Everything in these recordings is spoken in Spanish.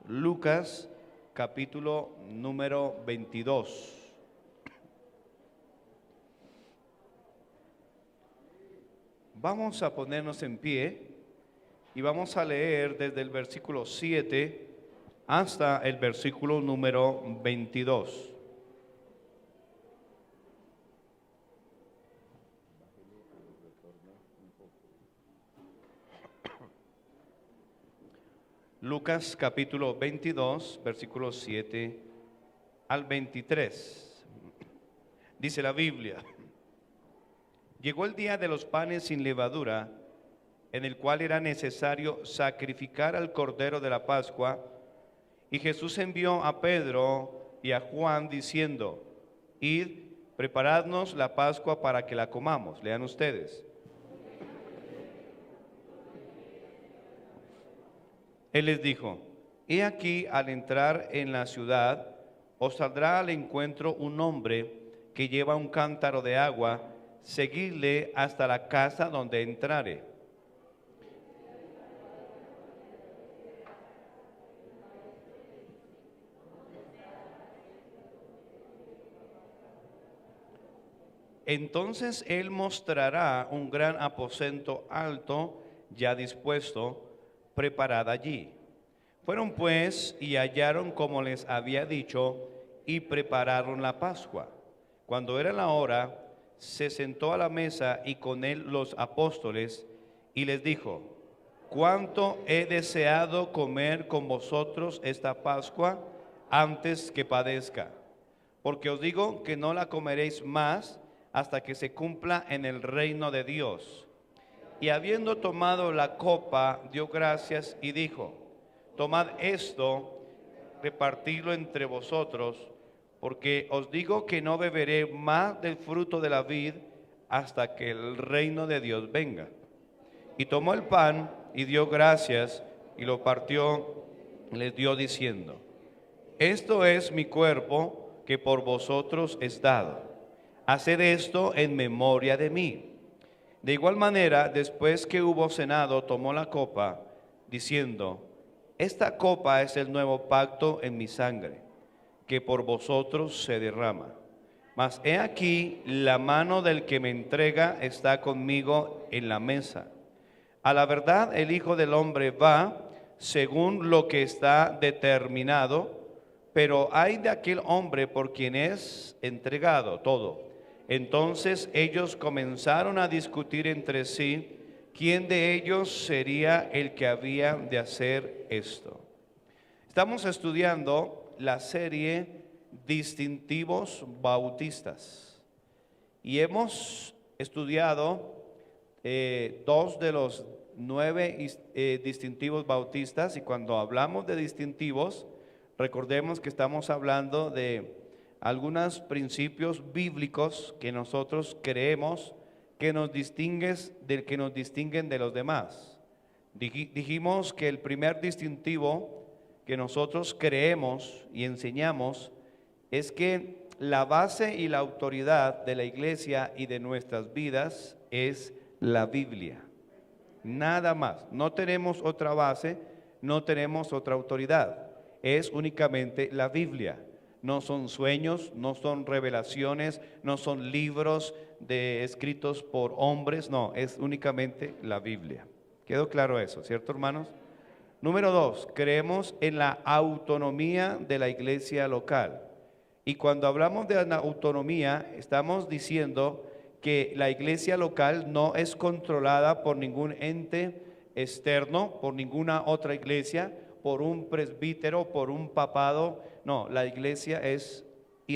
Lucas capítulo número 22. Vamos a ponernos en pie y vamos a leer desde el versículo 7 hasta el versículo número 22. Lucas capítulo 22, versículos 7 al 23. Dice la Biblia: Llegó el día de los panes sin levadura, en el cual era necesario sacrificar al Cordero de la Pascua, y Jesús envió a Pedro y a Juan diciendo: Id, preparadnos la Pascua para que la comamos. Lean ustedes. Él les dijo: He aquí, al entrar en la ciudad, os saldrá al encuentro un hombre que lleva un cántaro de agua. Seguidle hasta la casa donde entrare. Entonces él mostrará un gran aposento alto, ya dispuesto, preparada allí. Fueron pues y hallaron como les había dicho, y prepararon la Pascua. Cuando era la hora, se sentó a la mesa y con él los apóstoles, y les dijo: Cuánto he deseado comer con vosotros esta Pascua antes que padezca, porque os digo que no la comeréis más hasta que se cumpla en el reino de Dios. Y habiendo tomado la copa, dio gracias y dijo: Tomad esto, repartidlo entre vosotros, porque os digo que no beberé más del fruto de la vid hasta que el reino de Dios venga. Y tomó el pan y dio gracias y lo partió y les dio diciendo: Esto es mi cuerpo que por vosotros es dado. Haced esto en memoria de mí. De igual manera, después que hubo cenado, tomó la copa, diciendo: Esta copa es el nuevo pacto en mi sangre, que por vosotros se derrama. Mas he aquí, la mano del que me entrega está conmigo en la mesa. A la verdad, el Hijo del Hombre va según lo que está determinado, pero ay de aquel hombre por quien es entregado todo. Entonces ellos comenzaron a discutir entre sí quién de ellos sería el que había de hacer esto. Estamos estudiando la serie Distintivos Bautistas y hemos estudiado dos de los 9 distintivos bautistas, y cuando hablamos de distintivos, recordemos que estamos hablando de algunos principios bíblicos que nosotros creemos que nos distinguen de los demás. Dijimos que el primer distintivo que nosotros creemos y enseñamos es que la base y la autoridad de la iglesia y de nuestras vidas es la Biblia. Nada más. No tenemos otra base, no tenemos otra autoridad. Es únicamente la Biblia. No son sueños, no son revelaciones, no son libros escritos por hombres, no, es únicamente la Biblia. ¿Quedó claro eso, cierto, hermanos? Número 2, creemos en la autonomía de la iglesia local. Y cuando hablamos de la autonomía, estamos diciendo que la iglesia local no es controlada por ningún ente externo, por ninguna otra iglesia, por un presbítero, por un papado. No, la iglesia es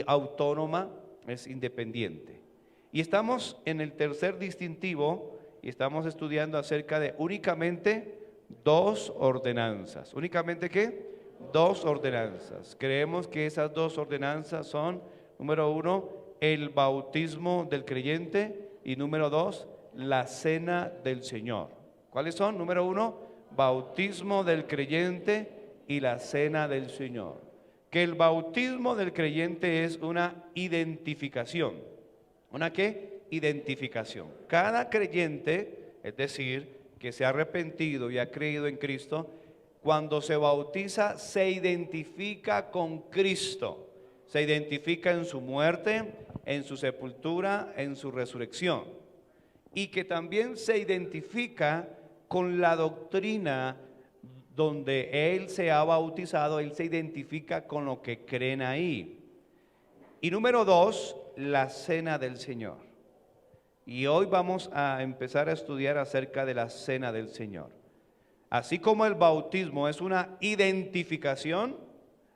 autónoma, es independiente. Y estamos en el tercer distintivo y estamos estudiando acerca de únicamente 2 ordenanzas. ¿Únicamente qué? 2 ordenanzas. Creemos que esas 2 ordenanzas son, número 1, el bautismo del creyente, y número 2, la cena del Señor. ¿Cuáles son? Número 1, bautismo del creyente y la cena del Señor. Que el bautismo del creyente es una identificación. ¿Una qué? Identificación. Cada creyente, es decir, que se ha arrepentido y ha creído en Cristo, cuando se bautiza, se identifica con Cristo. Se identifica en su muerte, en su sepultura, en su resurrección. Y que también se identifica con la doctrina donde Él se ha bautizado, Él se identifica con lo que creen ahí. Y número 2, la cena del Señor. Y hoy vamos a empezar a estudiar acerca de la cena del Señor. Así como el bautismo es una identificación,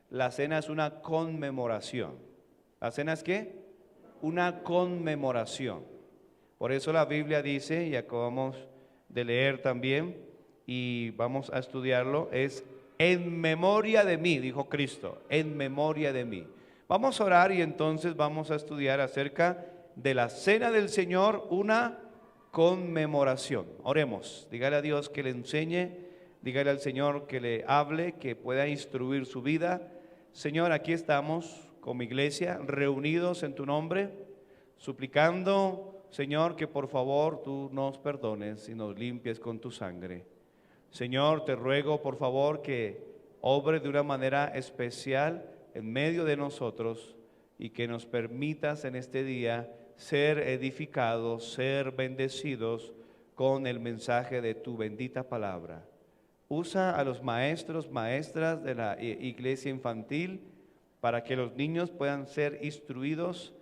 la cena es una conmemoración. ¿La cena es qué? Una conmemoración. Por eso la Biblia dice, y acabamos de leer también, y vamos a estudiarlo, es en memoria de mí, dijo Cristo, en memoria de mí. Vamos a orar y entonces vamos a estudiar acerca de la cena del Señor, una conmemoración. Oremos, dígale a Dios que le enseñe, dígale al Señor que le hable, que pueda instruir su vida. Señor, aquí estamos como iglesia, reunidos en tu nombre, suplicando, Señor, que por favor tú nos perdones y nos limpies con tu sangre. Señor, te ruego por favor que obre de una manera especial en medio de nosotros y que nos permitas en este día ser edificados, ser bendecidos con el mensaje de tu bendita palabra. Usa a los maestros, maestras de la iglesia infantil para que los niños puedan ser instruidos,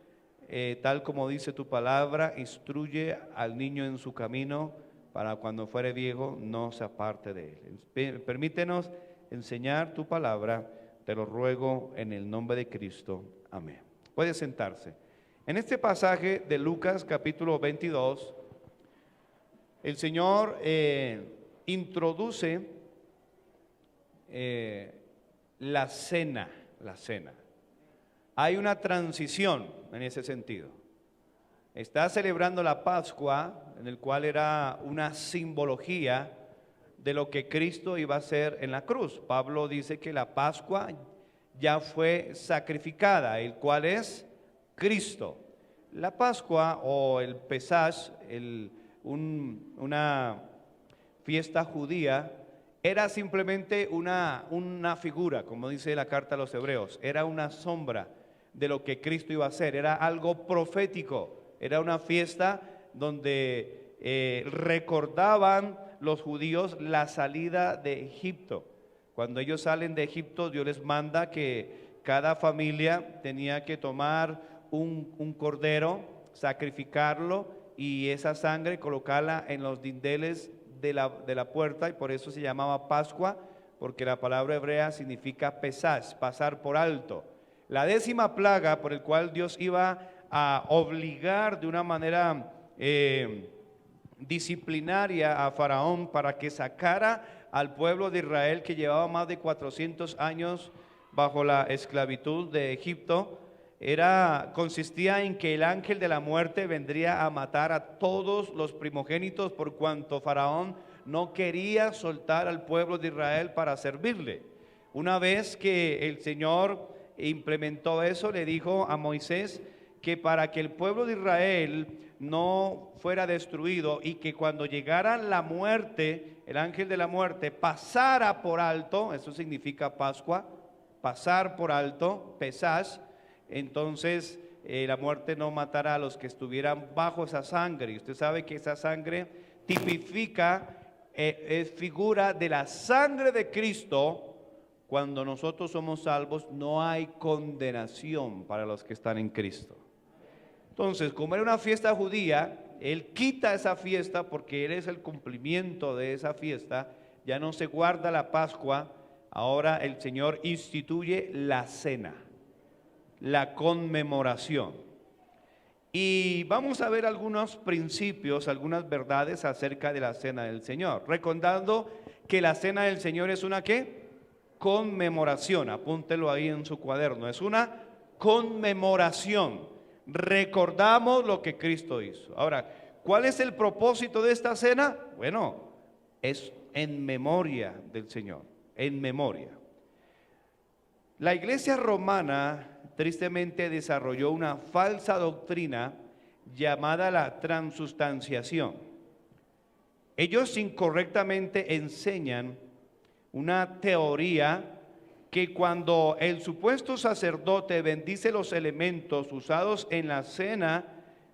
tal como dice tu palabra, instruye al niño en su camino para cuando fuere viejo no se aparte de él. Permítenos enseñar tu palabra, te lo ruego en el nombre de Cristo. Amén. Puede sentarse. En este pasaje de Lucas capítulo 22, el Señor introduce la cena. Hay una transición en ese sentido. Está celebrando la Pascua, en el cual era una simbología de lo que Cristo iba a hacer en la cruz. Pablo dice que la Pascua ya fue sacrificada, el cual es Cristo. La Pascua o el Pesaj, una fiesta judía, era simplemente una figura, como dice la carta a los Hebreos, era una sombra de lo que Cristo iba a hacer, era algo profético, era una fiesta donde recordaban los judíos la salida de Egipto. Cuando ellos salen de Egipto, Dios les manda que cada familia tenía que tomar un cordero, sacrificarlo y esa sangre colocarla en los dinteles de la puerta, y por eso se llamaba Pascua, porque la palabra hebrea significa pesaj, pasar por alto. La 10ª plaga por el cual Dios iba a obligar de una manera disciplinaria a Faraón para que sacara al pueblo de Israel, que llevaba más de 400 años bajo la esclavitud de Egipto, consistía en que el ángel de la muerte vendría a matar a todos los primogénitos, por cuanto Faraón no quería soltar al pueblo de Israel para servirle. Una vez que el Señor implementó eso, le dijo a Moisés que para que el pueblo de Israel no fuera destruido y que cuando llegara la muerte, el ángel de la muerte pasara por alto, eso significa Pascua, pasar por alto, pesaj, entonces la muerte no matará a los que estuvieran bajo esa sangre. Y usted sabe que esa sangre tipifica, es figura de la sangre de Cristo. Cuando nosotros somos salvos, no hay condenación para los que están en Cristo. Entonces, como era una fiesta judía, Él quita esa fiesta porque Él es el cumplimiento de esa fiesta. Ya no se guarda la Pascua, ahora el Señor instituye la cena, la conmemoración. Y vamos a ver algunos principios, algunas verdades acerca de la cena del Señor, recordando que la cena del Señor es una ¿qué? Conmemoración. Apúntelo ahí en su cuaderno, es una conmemoración. Recordamos lo que Cristo hizo. Ahora, ¿cuál es el propósito de esta cena? Bueno, es en memoria del Señor, en memoria. La iglesia romana tristemente desarrolló una falsa doctrina llamada la transustanciación. Ellos incorrectamente enseñan una teoría que cuando el supuesto sacerdote bendice los elementos usados en la cena,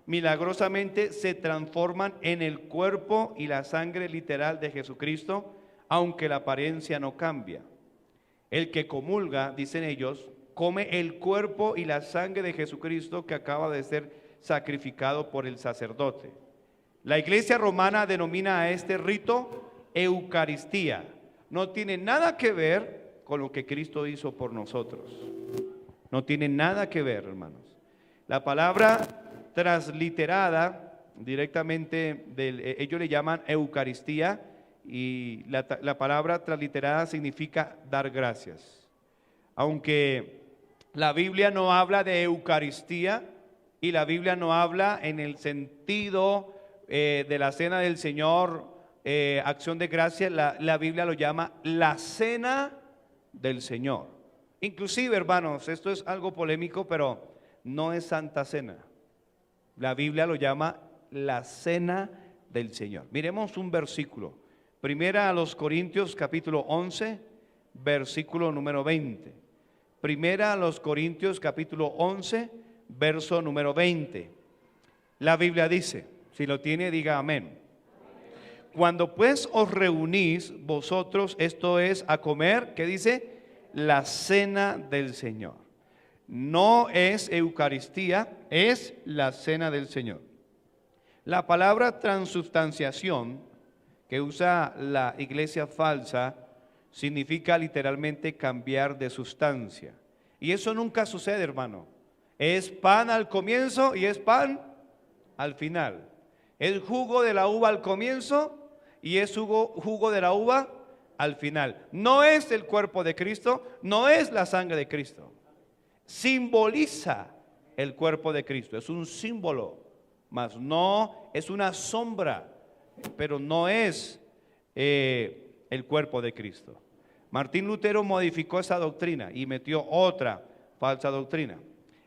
milagrosamente se transforman en el cuerpo y la sangre literal de Jesucristo, aunque la apariencia no cambia. El que comulga, dicen ellos, come el cuerpo y la sangre de Jesucristo que acaba de ser sacrificado por el sacerdote. La Iglesia romana denomina a este rito Eucaristía. No tiene nada que ver con lo que Cristo hizo por nosotros. No tiene nada que ver, hermanos. La palabra transliterada directamente, ellos le llaman Eucaristía, y la palabra transliterada significa dar gracias. Aunque la Biblia no habla de Eucaristía y la Biblia no habla en el sentido de la cena del Señor, acción de gracias, la Biblia lo llama la cena del Señor. Inclusive, hermanos, esto es algo polémico, pero no es Santa Cena. La Biblia lo llama la cena del Señor. Miremos un versículo. Primera a los Corintios capítulo 11, versículo número 20. Primera a los Corintios capítulo 11, verso número 20. La Biblia dice, si lo tiene, diga amén. Cuando pues os reunís vosotros, esto es a comer, ¿qué dice? La cena del Señor. No es Eucaristía, es la cena del Señor. La palabra transubstanciación que usa la iglesia falsa significa literalmente cambiar de sustancia. Y eso nunca sucede, hermano. Es pan al comienzo y es pan al final. Es jugo de la uva al comienzo y es jugo de la uva al final. No es el cuerpo de Cristo, no es la sangre de Cristo. Simboliza el cuerpo de Cristo, es un símbolo, mas no es una sombra, pero no es el cuerpo de Cristo. Martín Lutero modificó esa doctrina y metió otra falsa doctrina.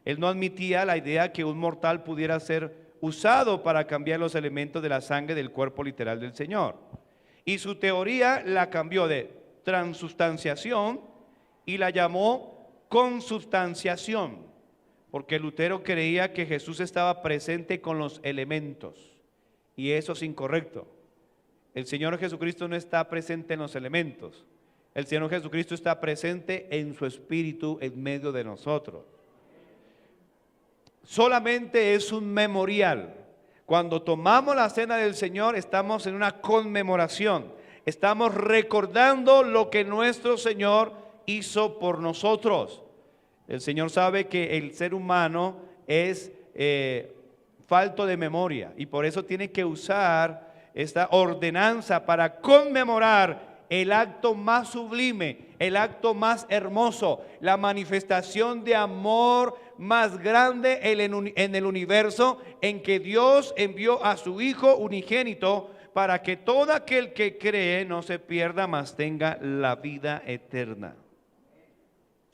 Él no admitía la idea que un mortal pudiera ser usado para cambiar los elementos de la sangre del cuerpo literal del Señor. Y su teoría la cambió de transubstanciación y la llamó consubstanciación, porque Lutero creía que Jesús estaba presente con los elementos, y eso es incorrecto. El Señor Jesucristo no está presente en los elementos. El Señor Jesucristo está presente en su Espíritu en medio de nosotros. Solamente es un memorial. Cuando tomamos la cena del Señor, estamos en una conmemoración. Estamos recordando lo que nuestro Señor hizo por nosotros. El Señor sabe que el ser humano es falto de memoria y por eso tiene que usar esta ordenanza para conmemorar el acto más sublime, el acto más hermoso, la manifestación de amor más grande en el universo, en que Dios envió a su Hijo unigénito para que todo aquel que cree no se pierda, mas tenga la vida eterna.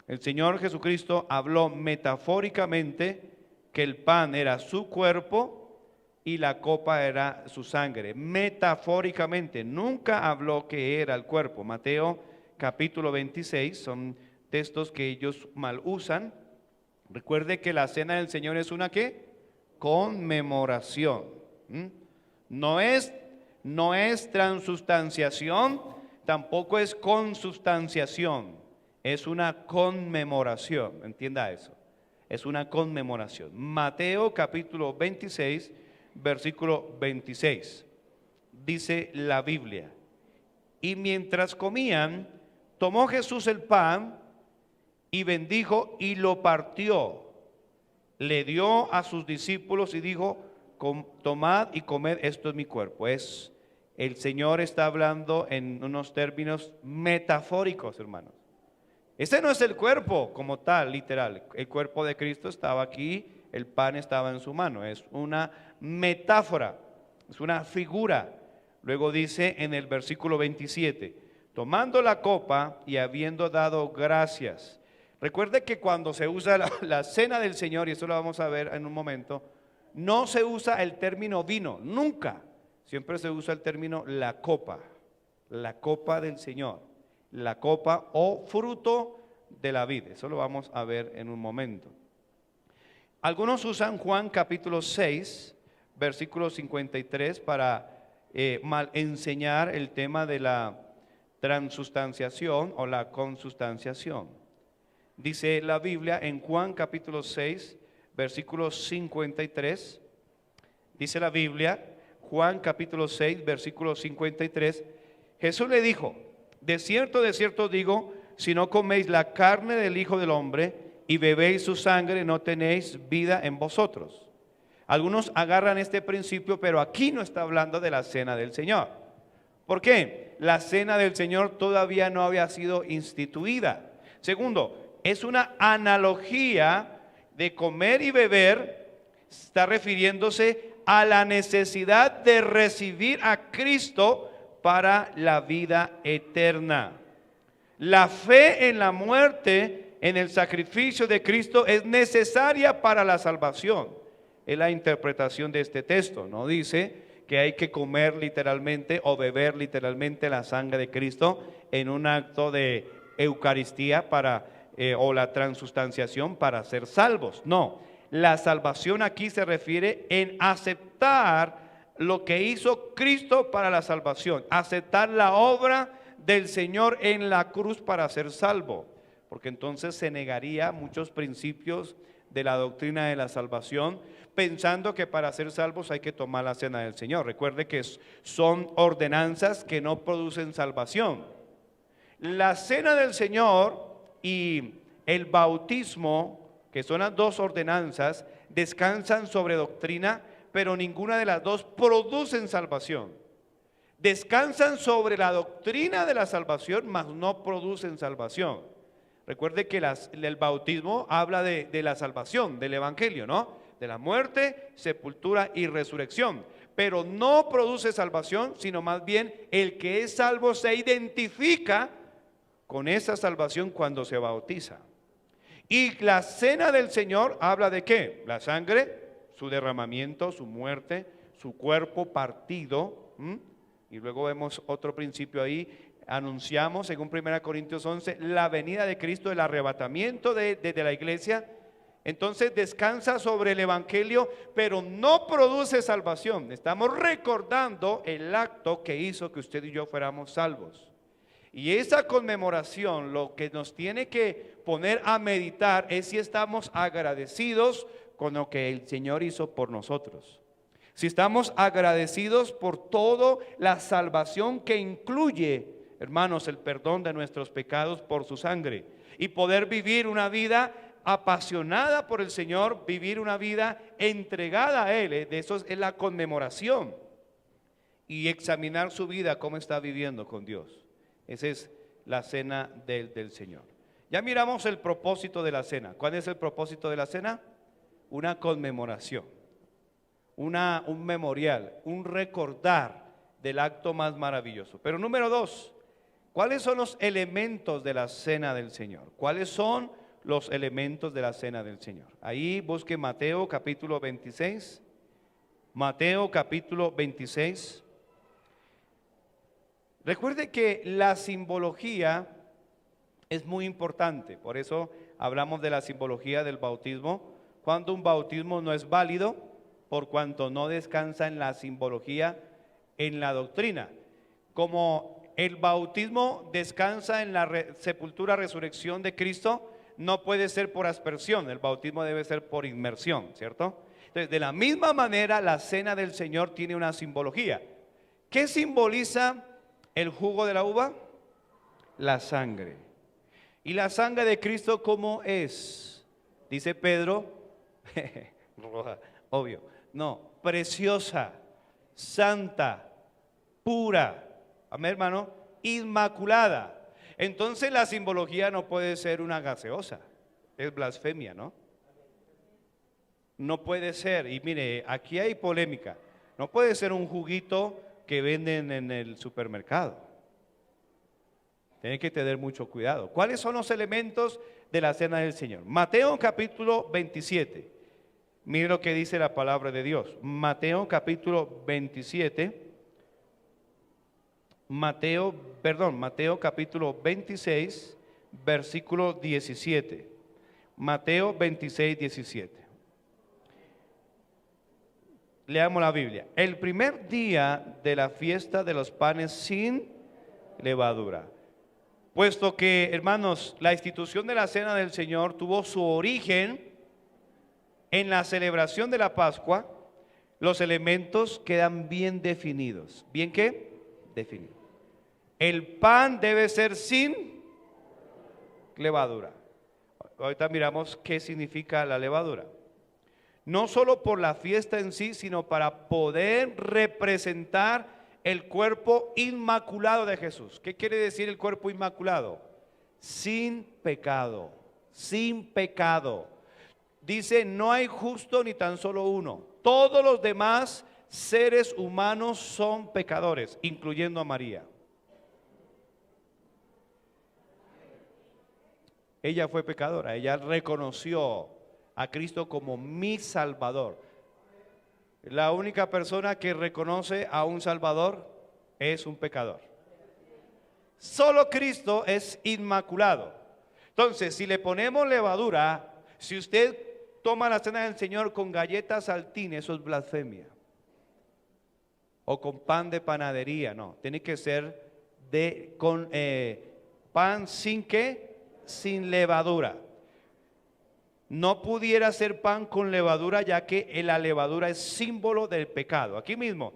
El Señor Jesucristo habló metafóricamente que el pan era su cuerpo y la copa era su sangre. Metafóricamente, nunca habló que era el cuerpo. Mateo capítulo 26, son textos que ellos mal usan. Recuerde que la cena del Señor es una ¿qué? Conmemoración. No es transubstanciación, tampoco es consubstanciación. Es una conmemoración, entienda eso. Es una conmemoración. Mateo capítulo 26, versículo 26. Dice la Biblia: y mientras comían, tomó Jesús el pan y bendijo y lo partió. Le dio a sus discípulos y dijo: tomad y comed, esto es mi cuerpo. El Señor está hablando en unos términos metafóricos, hermanos. Ese no es el cuerpo como tal, literal. El cuerpo de Cristo estaba aquí, el pan estaba en su mano. Es una metáfora, es una figura. Luego dice en el versículo 27, tomando la copa y habiendo dado gracias. Recuerde que cuando se usa la cena del Señor, y eso lo vamos a ver en un momento, no se usa el término vino, nunca. Siempre se usa el término la copa del Señor. la copa o fruto de la vid. Eso lo vamos a ver en un momento. Algunos usan Juan capítulo 6, versículo 53 para mal enseñar el tema de la transustanciación o la consustanciación. Dice la Biblia en Juan capítulo 6, versículo 53, dice la Biblia, Juan capítulo 6, versículo 53, Jesús le dijo, de cierto digo, si no coméis la carne del Hijo del Hombre y bebéis su sangre, no tenéis vida en vosotros. Algunos agarran este principio, pero aquí no está hablando de la cena del Señor. ¿Por qué? La cena del Señor todavía no había sido instituida. Segundo, es una analogía de comer y beber, está refiriéndose a la necesidad de recibir a Cristo para la vida eterna. La fe en la muerte, en el sacrificio de Cristo es necesaria para la salvación. Es la interpretación de este texto. No dice que hay que comer literalmente o beber literalmente la sangre de Cristo en un acto de Eucaristía o la transustanciación para ser salvos. No, la salvación aquí se refiere en aceptar lo que hizo Cristo para la salvación, aceptar la obra del Señor en la cruz para ser salvo, porque entonces se negaría muchos principios de la doctrina de la salvación, pensando que para ser salvos hay que tomar la cena del Señor. Recuerde que son ordenanzas que no producen salvación. La cena del Señor y el bautismo, que son las dos ordenanzas, descansan sobre doctrina, pero ninguna de las dos producen salvación. Descansan sobre la doctrina de la salvación, mas no producen salvación. Recuerde que el bautismo habla de la salvación, del evangelio, ¿no? De la muerte, sepultura y resurrección. Pero no produce salvación, sino más bien el que es salvo se identifica con esa salvación cuando se bautiza. Y la cena del Señor habla de ¿qué? La sangre, su derramamiento, su muerte, su cuerpo partido. Y luego vemos otro principio ahí. Anunciamos, según 1 Corintios 11, la venida de Cristo, el arrebatamiento de la iglesia. Entonces descansa sobre el evangelio, pero no produce salvación. Estamos recordando el acto que hizo que usted y yo fuéramos salvos. Y esa conmemoración lo que nos tiene que poner a meditar es si estamos agradecidos con lo que el Señor hizo por nosotros. Si estamos agradecidos por toda la salvación que incluye, hermanos, el perdón de nuestros pecados por su sangre. Y poder vivir una vida apasionada por el Señor, vivir una vida entregada a Él. De eso es la conmemoración. Y examinar su vida, cómo está viviendo con Dios. Esa es la cena del Señor. Ya miramos el propósito de la cena. ¿Cuál es el propósito de la cena? Una conmemoración, un memorial, un recordar del acto más maravilloso. Pero número 2, ¿cuáles son los elementos de la cena del Señor? ¿Cuáles son los elementos de la cena del Señor? Ahí busque Mateo capítulo 26. Mateo capítulo 26. Recuerde que la simbología es muy importante, por eso hablamos de la simbología del bautismo, cuando un bautismo no es válido, por cuanto no descansa en la simbología, en la doctrina. Como el bautismo descansa en la sepultura, resurrección de Cristo, no puede ser por aspersión, el bautismo debe ser por inmersión, ¿cierto? Entonces, de la misma manera, la cena del Señor tiene una simbología. ¿Qué simboliza el jugo de la uva? La sangre. ¿Y la sangre de Cristo cómo es? Dice Pedro, roja, obvio, no, preciosa, santa, pura, amén, hermano, inmaculada. Entonces la simbología no puede ser una gaseosa, es blasfemia, ¿no? No puede ser, y mire, aquí hay polémica, no puede ser un juguito que venden en el supermercado. Tiene que tener mucho cuidado. ¿Cuáles son los elementos de la cena del Señor? Mateo capítulo 27. Mire lo que dice la palabra de Dios. Mateo capítulo 27. Mateo capítulo 26, versículo 17. Mateo 26, 17. Leamos la Biblia. El primer día de la fiesta de los panes sin levadura. Puesto que, hermanos, la institución de la cena del Señor tuvo su origen en la celebración de la Pascua, los elementos quedan bien definidos. ¿Bien qué? Definidos. El pan debe ser sin levadura. Ahorita miramos qué significa la levadura. No solo por la fiesta en sí, sino para poder representar el cuerpo inmaculado de Jesús. ¿Qué quiere decir el cuerpo inmaculado? Sin pecado, sin pecado. Dice, no hay justo ni tan solo uno. Todos los demás seres humanos son pecadores, incluyendo a María. Ella fue pecadora, ella reconoció a Cristo como mi Salvador. La única persona que reconoce a un Salvador es un pecador. Solo Cristo es inmaculado. Entonces, si le ponemos levadura, si usted toma la cena del Señor con galletas saltines, eso es blasfemia. O con pan de panadería, no. Tiene que ser con pan sin ¿qué? Sin levadura. No pudiera ser pan con levadura, ya que la levadura es símbolo del pecado. Aquí mismo,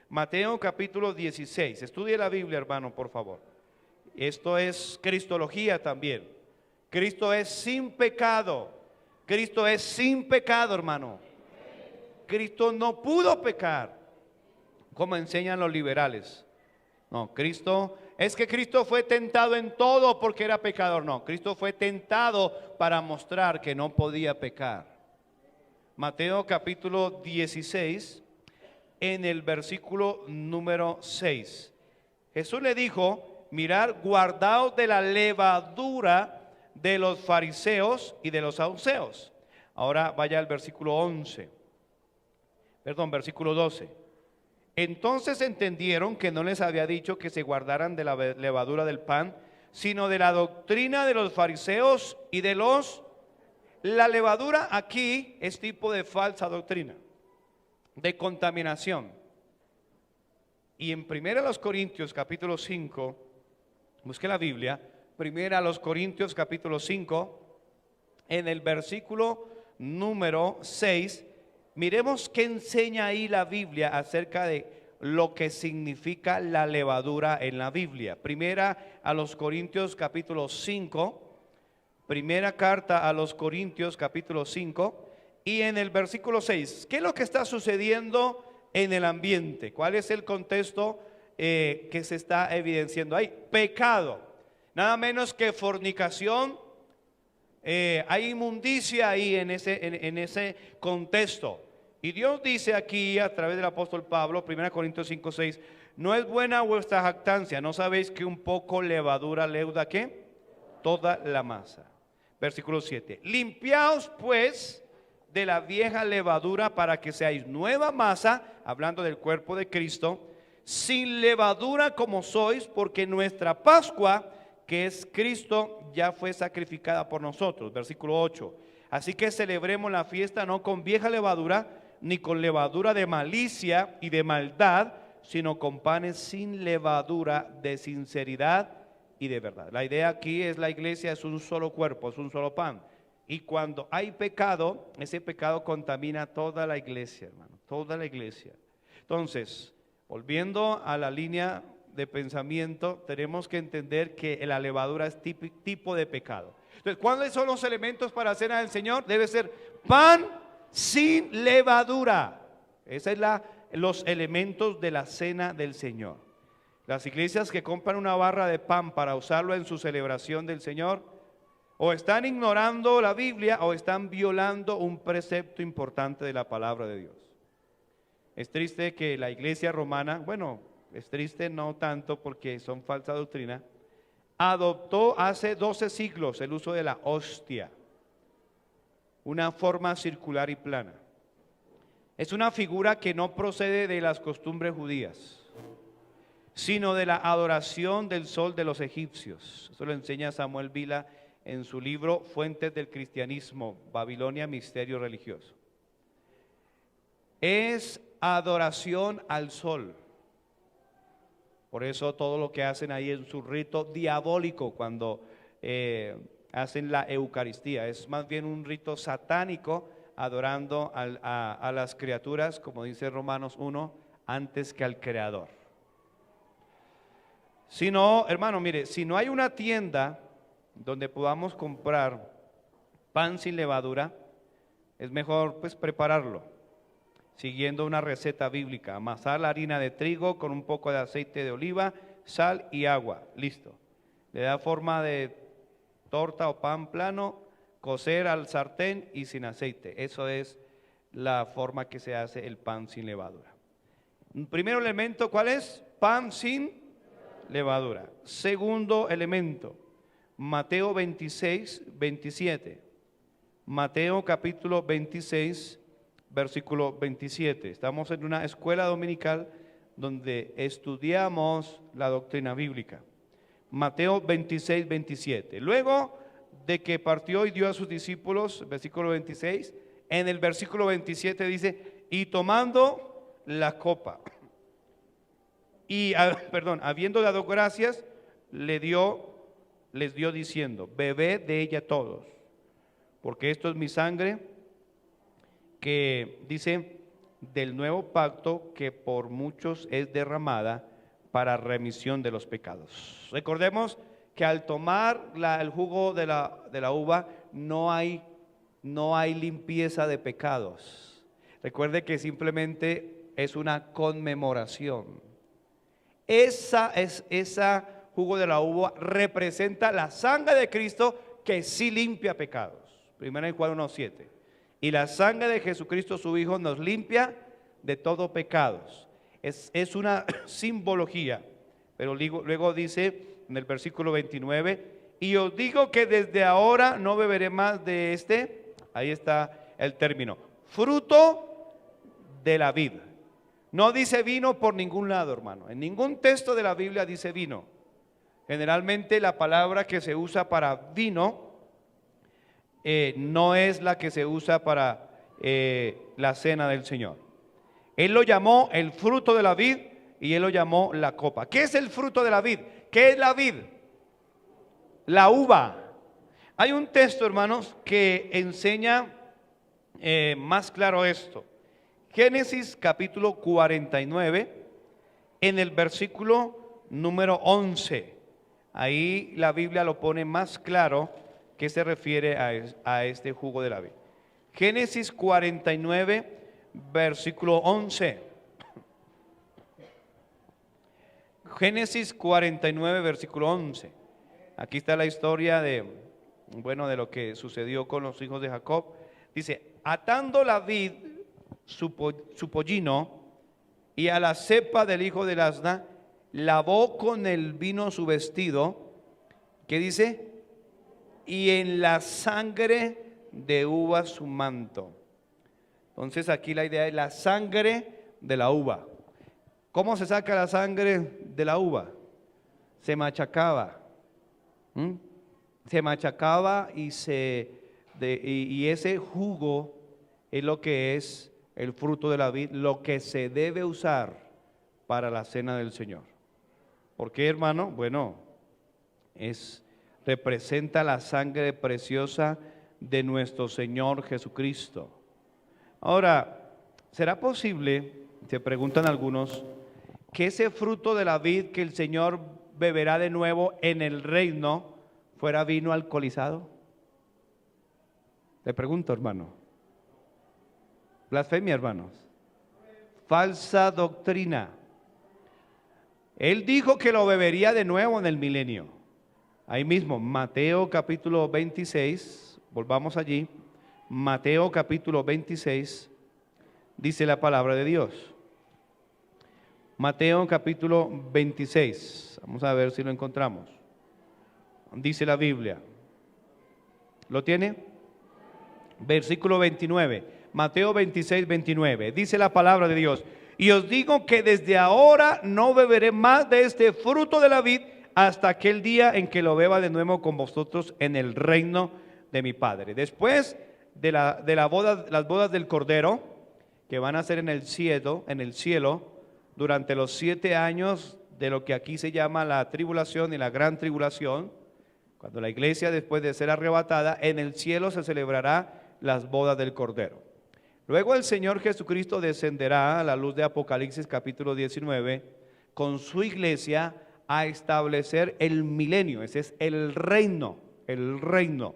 Mateo capítulo 16. Estudie la Biblia, hermano, por favor. Esto es cristología también. Cristo es sin pecado. Cristo es sin pecado, hermano. Cristo no pudo pecar, como enseñan los liberales. No, es que Cristo fue tentado en todo porque era pecador. No, Cristo fue tentado para mostrar que no podía pecar. Mateo capítulo 16, en el versículo número 6. Jesús le dijo, mirad, guardaos de la levadura de los fariseos y de los saduceos. Ahora vaya al versículo 12. Entonces entendieron que no les había dicho que se guardaran de la levadura del pan, sino de la doctrina de los fariseos y de los... La levadura aquí es tipo de falsa doctrina, de contaminación. Y en 1 Corintios capítulo 5, busque la Biblia, 1 Corintios capítulo 5, en el versículo número 6, miremos qué enseña ahí la Biblia acerca de lo que significa la levadura en la Biblia. Primera Corintios capítulo 5, primera carta a los Corintios capítulo 5, y en el versículo 6, ¿qué es lo que está sucediendo en el ambiente? ¿Cuál es el contexto que se está evidenciando ahí? Pecado, nada menos que fornicación. Hay inmundicia ahí en ese contexto. Y Dios dice aquí a través del apóstol Pablo, 1 Corintios 5, 6, no es buena vuestra jactancia, ¿no sabéis que un poco levadura leuda qué? Toda la masa. Versículo 7, limpiaos pues de la vieja levadura para que seáis nueva masa, hablando del cuerpo de Cristo, sin levadura como sois, porque nuestra Pascua, que es Cristo, ya fue sacrificada por nosotros. Versículo 8, así que celebremos la fiesta no con vieja levadura, ni con levadura de malicia y de maldad, sino con panes sin levadura de sinceridad y de verdad. La idea aquí es la iglesia es un solo cuerpo, es un solo pan. Y cuando hay pecado, ese pecado contamina toda la iglesia, hermano, toda la iglesia. Entonces, volviendo a la línea de pensamiento, tenemos que entender que la levadura es tipo de pecado. Entonces, ¿cuáles son los elementos para la cena del Señor? Debe ser pan sin levadura. Esos son los elementos de la cena del Señor. Las iglesias que compran una barra de pan para usarlo en su celebración del Señor, o están ignorando la Biblia o están violando un precepto importante de la palabra de Dios. Es triste que la iglesia romana, bueno, es triste no tanto porque son falsa doctrina, adoptó hace 12 siglos el uso de la hostia, una forma circular y plana. Es una figura que no procede de las costumbres judías, sino de la adoración del sol de los egipcios. Eso lo enseña Samuel Vila en su libro Fuentes del Cristianismo, Babilonia, Misterio Religioso. Es adoración al sol. Por eso todo lo que hacen ahí es su rito diabólico cuando hacen la Eucaristía. Es más bien un rito satánico adorando a las criaturas, como dice Romanos 1, antes que al Creador. Si no, hermano, mire, si no hay una tienda donde podamos comprar pan sin levadura, es mejor pues prepararlo, siguiendo una receta bíblica. Amasar la harina de trigo con un poco de aceite de oliva, sal y agua, listo. Le da forma de torta o pan plano, cocer al sartén y sin aceite. Eso es la forma que se hace el pan sin levadura. Primer elemento, ¿cuál es? Pan sin levadura. Segundo elemento, Mateo 26, 27. Mateo capítulo 26, versículo 27. Estamos en una escuela dominical donde estudiamos la doctrina bíblica. Mateo 26, 27. Luego de que partió y dio a sus discípulos, versículo 26, en el versículo 27 dice, y tomando la copa, y habiendo dado gracias, les dio diciendo, bebed de ella todos, porque esto es mi sangre, que dice, del nuevo pacto que por muchos es derramada para remisión de los pecados. Recordemos que al tomar el jugo de la uva no hay limpieza de pecados. Recuerde que simplemente es una conmemoración. Esa jugo de la uva representa la sangre de Cristo que sí limpia pecados. 1 Juan 1:7. Y la sangre de Jesucristo su Hijo nos limpia de todo pecados. Es una simbología. Pero luego dice en el versículo 29, y os digo que desde ahora no beberé más de ahí está el término, fruto de la vid. No dice vino por ningún lado, hermano. En ningún texto de la Biblia dice vino. Generalmente la palabra que se usa para vino no es la que se usa para la cena del Señor. Él lo llamó el fruto de la vid y él lo llamó la copa. ¿Qué es el fruto de la vid? ¿Qué es la vid? La uva. Hay un texto, hermanos, que enseña más claro esto. Génesis capítulo 49, en el versículo número 11. Ahí la Biblia lo pone más claro que se refiere a este jugo de la vid. Génesis 49, versículo 11. Génesis 49, versículo 11. Aquí está la historia de lo que sucedió con los hijos de Jacob. Dice, atando la vid su pollino y a la cepa del hijo del asna, lavó con el vino su vestido. ¿Qué dice? Y en la sangre de uva su manto. Entonces aquí la idea es la sangre de la uva. ¿Cómo se saca la sangre de la uva? Se machacaba. Se machacaba y ese jugo es lo que es el fruto de la vid, lo que se debe usar para la cena del Señor. ¿Por qué, hermano? Bueno, representa la sangre preciosa de nuestro Señor Jesucristo. Ahora, ¿será posible, se preguntan algunos, que ese fruto de la vid que el Señor beberá de nuevo en el reino fuera vino alcoholizado? Le pregunto, hermano. Blasfemia, hermanos. Falsa doctrina. Él dijo que lo bebería de nuevo en el milenio. Ahí mismo, Mateo capítulo 26, volvamos allí. Mateo capítulo 26, dice la palabra de Dios. Mateo capítulo 26, vamos a ver si lo encontramos. Dice la Biblia. ¿Lo tiene? Versículo 29. Mateo 26, 29. Dice la palabra de Dios. Y os digo que desde ahora no beberé más de este fruto de la vid hasta aquel día en que lo beba de nuevo con vosotros en el reino de mi Padre. Después de la boda, las bodas del Cordero, que van a ser en el cielo, durante los 7 años de lo que aquí se llama la tribulación y la gran tribulación, cuando la iglesia, después de ser arrebatada, en el cielo se celebrará las bodas del Cordero. Luego el Señor Jesucristo descenderá a la luz de Apocalipsis capítulo 19 con su iglesia a establecer el milenio. Ese es el reino, el reino.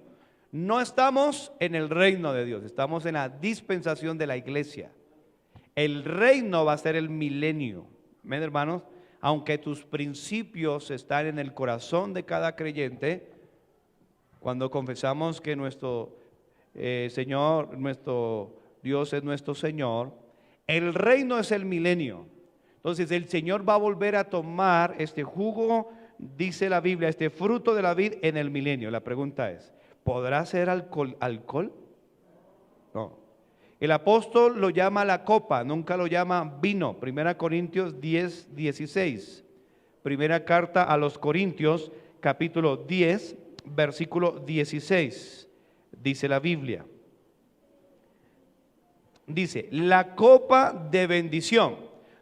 No estamos en el reino de Dios, estamos en la dispensación de la iglesia. El reino va a ser el milenio. Amén, hermanos. Aunque tus principios están en el corazón de cada creyente, cuando confesamos que nuestro Señor, nuestro Dios es nuestro Señor, el reino es el milenio. Entonces el Señor va a volver a tomar este jugo, dice la Biblia, este fruto de la vid en el milenio. La pregunta es, ¿podrá ser alcohol? No. El apóstol lo llama la copa, nunca lo llama vino. 1 Corintios 10, 16. Primera carta a los Corintios, capítulo 10, versículo 16. Dice la Biblia. Dice, la copa de bendición.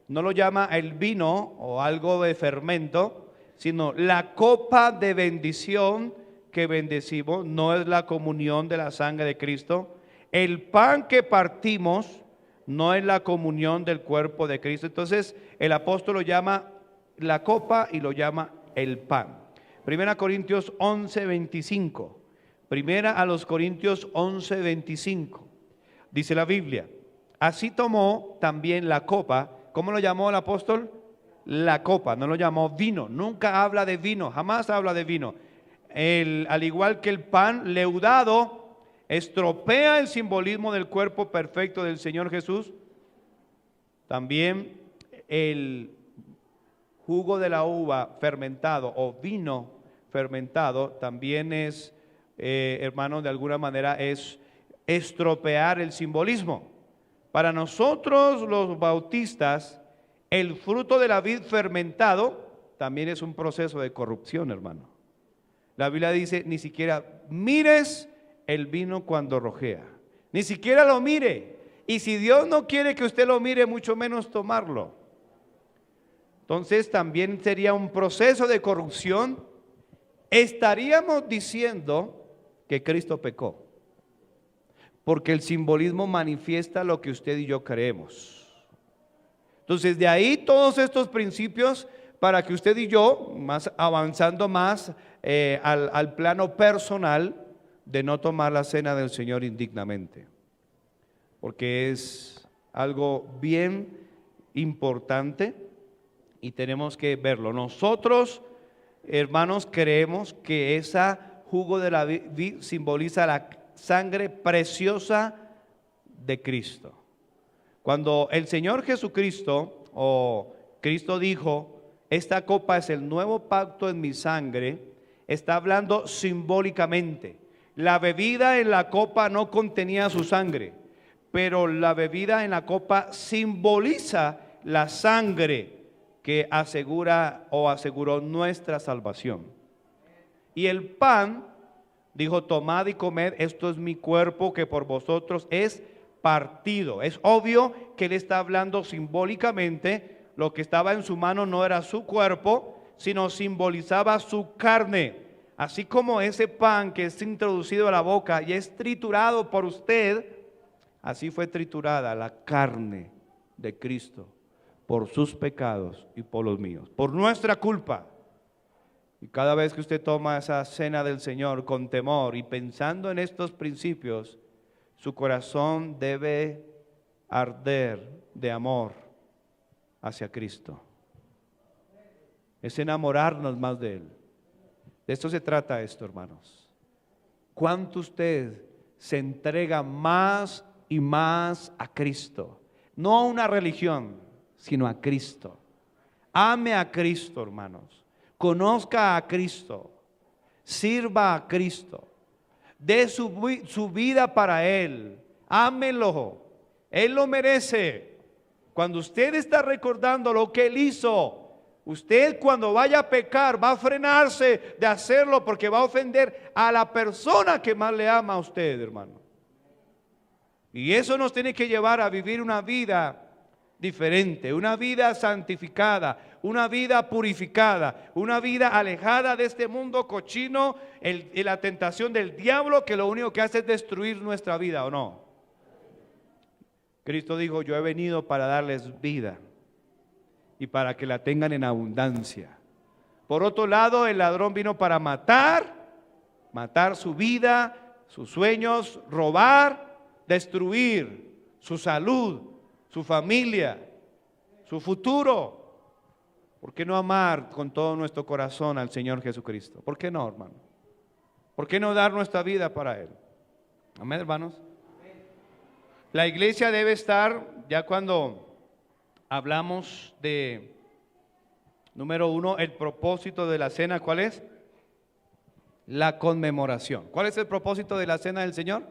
No lo llama el vino o algo de fermento, sino la copa de bendición que bendecimos. No es la comunión de la sangre de Cristo. El pan que partimos no es la comunión del cuerpo de Cristo. Entonces el apóstol lo llama la copa y lo llama el pan. Primera Corintios 11, 25. Primera a los Corintios 11, 25. Dice la Biblia, así tomó también la copa. ¿Cómo lo llamó el apóstol? La copa, no lo llamó vino. Nunca habla de vino, jamás habla de vino. Al igual que el pan leudado estropea el simbolismo del cuerpo perfecto del Señor Jesús, también el jugo de la uva fermentado o vino fermentado también es, hermanos, de alguna manera es estropear el simbolismo. Para nosotros los bautistas, el fruto de la vid fermentado también es un proceso de corrupción, hermano. La Biblia dice, ni siquiera mires el vino cuando rojea, ni siquiera lo mire. Y si Dios no quiere que usted lo mire, mucho menos tomarlo. Entonces también sería un proceso de corrupción. Estaríamos diciendo que Cristo pecó, porque el simbolismo manifiesta lo que usted y yo creemos. Entonces de ahí todos estos principios para que usted y yo, avanzando más al plano personal, de no tomar la cena del Señor indignamente, porque es algo bien importante y tenemos que verlo. Nosotros, hermanos, creemos que ese jugo de la vid simboliza la sangre preciosa de Cristo. Cuando el Señor Jesucristo o Cristo dijo, esta copa es el nuevo pacto en mi sangre, está hablando simbólicamente. La bebida en la copa no contenía su sangre, pero la bebida en la copa simboliza la sangre que asegura o aseguró nuestra salvación. Y el pan, dijo, tomad y comed, esto es mi cuerpo que por vosotros es partido. Es obvio que él está hablando simbólicamente. Lo que estaba en su mano no era su cuerpo, sino simbolizaba su carne. Así como ese pan que es introducido a la boca y es triturado por usted, así fue triturada la carne de Cristo por sus pecados y por los míos, por nuestra culpa. Y cada vez que usted toma esa cena del Señor con temor y pensando en estos principios, su corazón debe arder de amor hacia Cristo. Es enamorarnos más de Él. De esto se trata esto, hermanos. ¿Cuánto usted se entrega más y más a Cristo? No a una religión, sino a Cristo. Ame a Cristo, hermanos. Conozca a Cristo. Sirva a Cristo. Dé su vida para Él. Ámelo. Él lo merece. Cuando usted está recordando lo que Él hizo, usted cuando vaya a pecar va a frenarse de hacerlo porque va a ofender a la persona que más le ama a usted, hermano. Y eso nos tiene que llevar a vivir una vida diferente, una vida santificada, una vida purificada, una vida alejada de este mundo cochino y la tentación del diablo, que lo único que hace es destruir nuestra vida, ¿o no? Cristo dijo: yo he venido para darles vida y para que la tengan en abundancia. Por otro lado, el ladrón vino para matar su vida, sus sueños, robar, destruir su salud, su familia, su futuro. ¿Por qué no amar con todo nuestro corazón al Señor Jesucristo? ¿Por qué no, hermano? ¿Por qué no dar nuestra vida para Él? Amén, hermanos. La iglesia debe estar, ya cuando hablamos de, número uno, el propósito de la cena, ¿cuál es? La conmemoración. ¿Cuál es el propósito de la cena del Señor?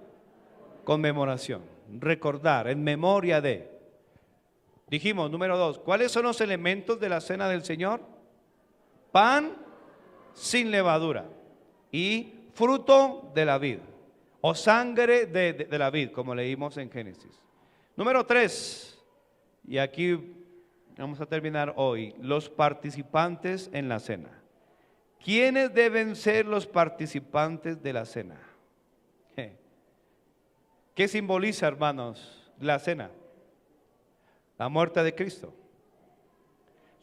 Conmemoración, recordar, en memoria de. Dijimos, número dos, ¿cuáles son los elementos de la cena del Señor? Pan sin levadura y fruto de la vid, o sangre de la vid, como leímos en Génesis. Número tres, y aquí vamos a terminar hoy, los participantes en la cena. ¿Quiénes deben ser los participantes de la cena? ¿Qué simboliza, hermanos, la cena? La muerte de Cristo,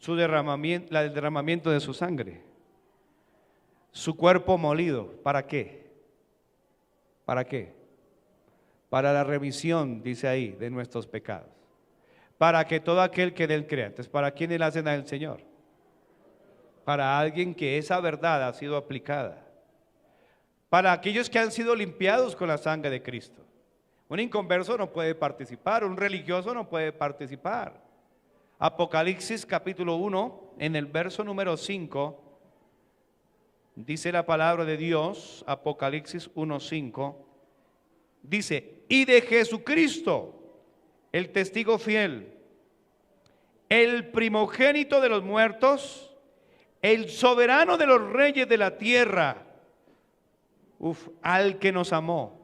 el derramamiento de su sangre, su cuerpo molido. ¿Para qué? ¿Para qué? Para la remisión, dice ahí, de nuestros pecados. Para que todo aquel que en Él crea. Entonces, ¿para quién es la cena del Señor? Para alguien que esa verdad ha sido aplicada. Para aquellos que han sido limpiados con la sangre de Cristo. Un inconverso no puede participar, un religioso no puede participar. Apocalipsis capítulo 1, en el verso número 5, dice la palabra de Dios, Apocalipsis 1:5, dice: y de Jesucristo, el testigo fiel, el primogénito de los muertos, el soberano de los reyes de la tierra, al que nos amó,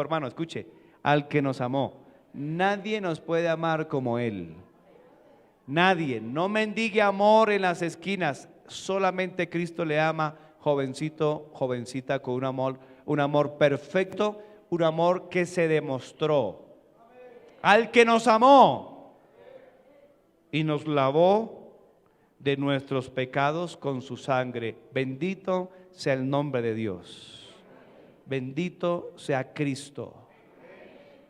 hermano, escuche, al que nos amó. Nadie nos puede amar como Él. Nadie, no mendigue amor en las esquinas, solamente Cristo le ama, jovencito, jovencita, con un amor perfecto, un amor que se demostró. Al que nos amó y nos lavó de nuestros pecados con su sangre. Bendito sea el nombre de Dios. Bendito sea Cristo.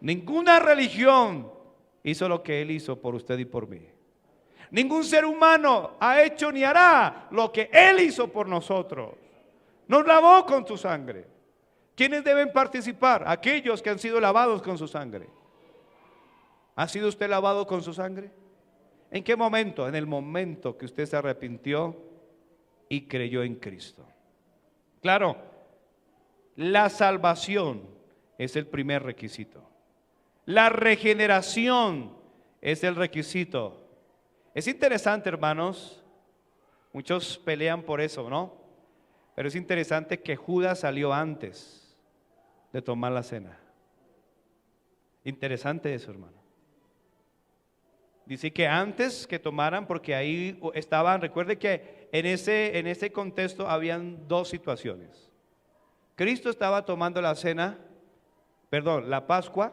Ninguna religión hizo lo que Él hizo por usted y por mí. Ningún ser humano ha hecho ni hará lo que Él hizo por nosotros. Nos lavó con su sangre. ¿Quiénes deben participar? Aquellos que han sido lavados con su sangre. ¿Ha sido usted lavado con su sangre? ¿En qué momento? En el momento que usted se arrepintió y creyó en Cristo. Claro. La salvación es el primer requisito. La regeneración es el requisito. Es interesante, hermanos, muchos pelean por eso, ¿no? Pero es interesante que Judas salió antes de tomar la cena. Interesante eso, hermano. Dice que antes que tomaran, porque ahí estaban, recuerde que en ese contexto habían dos situaciones. Cristo estaba tomando la Pascua,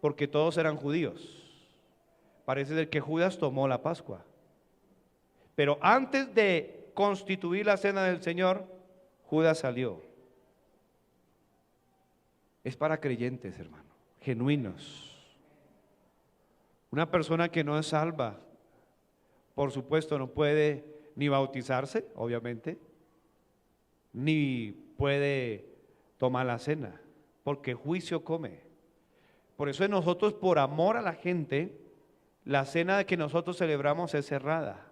porque todos eran judíos. Parece ser que Judas tomó la Pascua. Pero antes de constituir la cena del Señor, Judas salió. Es para creyentes, hermano, genuinos. Una persona que no es salva, por supuesto, no puede ni bautizarse, obviamente, ni puede tomar la cena, porque juicio come. Por eso nosotros, por amor a la gente, la cena que nosotros celebramos es cerrada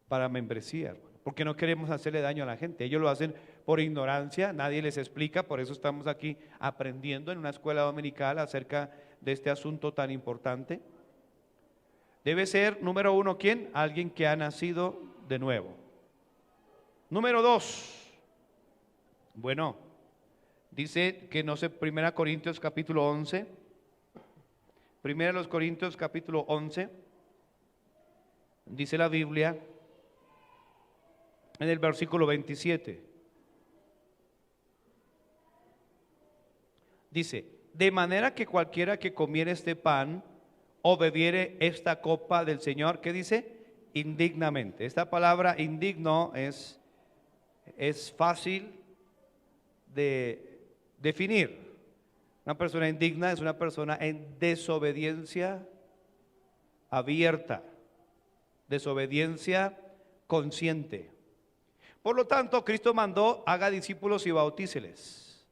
para membresía, porque no queremos hacerle daño a la gente. Ellos lo hacen por ignorancia, nadie les explica, por eso estamos aquí aprendiendo en una escuela dominical acerca de este asunto tan importante. Debe ser, número uno, ¿quién? Alguien que ha nacido de nuevo. Número dos, bueno, dice que no sé, 1 Corintios capítulo 11, 1 Corintios capítulo 11, dice la Biblia en el versículo 27. Dice, de manera que cualquiera que comiere este pan o bebiere esta copa del Señor, ¿qué dice? Indignamente. Esta palabra indigno es fácil de definir. Una persona indigna es una persona en desobediencia abierta, desobediencia consciente. Por lo tanto, Cristo mandó, haga discípulos y bautíceles.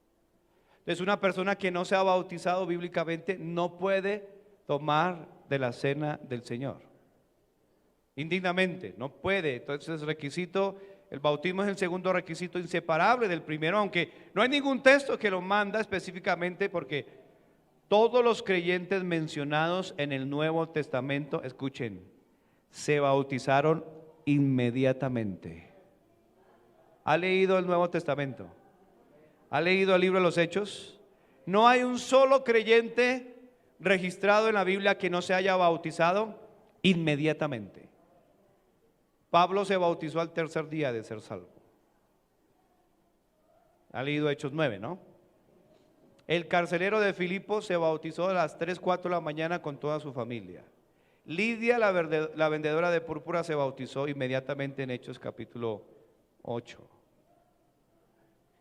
Entonces, una persona que no se ha bautizado bíblicamente no puede tomar de la cena del Señor. Indignamente, no puede. Entonces, el bautismo es el segundo requisito inseparable del primero, aunque no hay ningún texto que lo manda específicamente, porque todos los creyentes mencionados en el Nuevo Testamento, escuchen, se bautizaron inmediatamente. ¿Ha leído el Nuevo Testamento? ¿Ha leído el libro de los Hechos? No hay un solo creyente registrado en la Biblia que no se haya bautizado inmediatamente. Pablo se bautizó al tercer día de ser salvo. Ha leído Hechos 9, ¿no? El carcelero de Filipos se bautizó a las 3, 4 de la mañana con toda su familia. Lidia, la vendedora de púrpura, se bautizó inmediatamente en Hechos capítulo 8.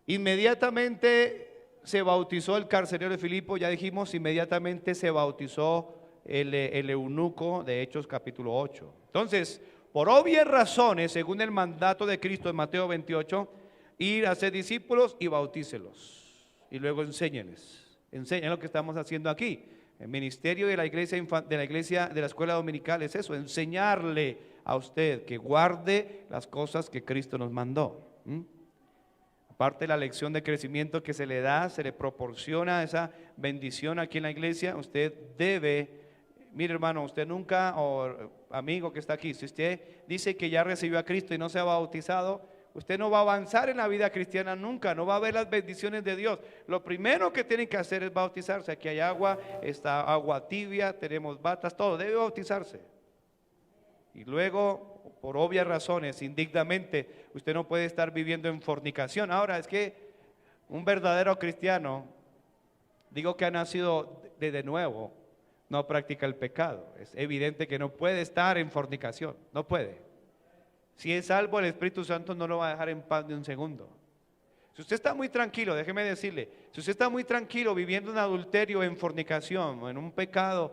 Inmediatamente se bautizó el carcelero de Filipo, ya dijimos, inmediatamente se bautizó el eunuco de Hechos capítulo 8. Entonces, por obvias razones, según el mandato de Cristo en Mateo 28, ir a hacer discípulos y bautícelos. Y luego enséñenles. Enseñen lo que estamos haciendo aquí. El ministerio de la iglesia, de la escuela dominical es eso, enseñarle a usted que guarde las cosas que Cristo nos mandó. Aparte de la lección de crecimiento que se le da, se le proporciona esa bendición aquí en la iglesia. Usted debe, mire hermano, usted nunca, o amigo que está aquí, si usted dice que ya recibió a Cristo y no se ha bautizado, usted no va a avanzar en la vida cristiana nunca, no va a ver las bendiciones de Dios. Lo primero que tiene que hacer es bautizarse. Aquí hay agua, está agua tibia, tenemos batas, todo, debe bautizarse. Y luego, por obvias razones, indignamente, usted no puede estar viviendo en fornicación. Ahora, es que un verdadero cristiano, digo que ha nacido de nuevo, no practica el pecado. Es evidente que no puede estar en fornicación, no puede. Si es salvo, el Espíritu Santo no lo va a dejar en paz ni un segundo. Si usted está muy tranquilo, déjeme decirle, si usted está muy tranquilo viviendo en adulterio, en fornicación, o en un pecado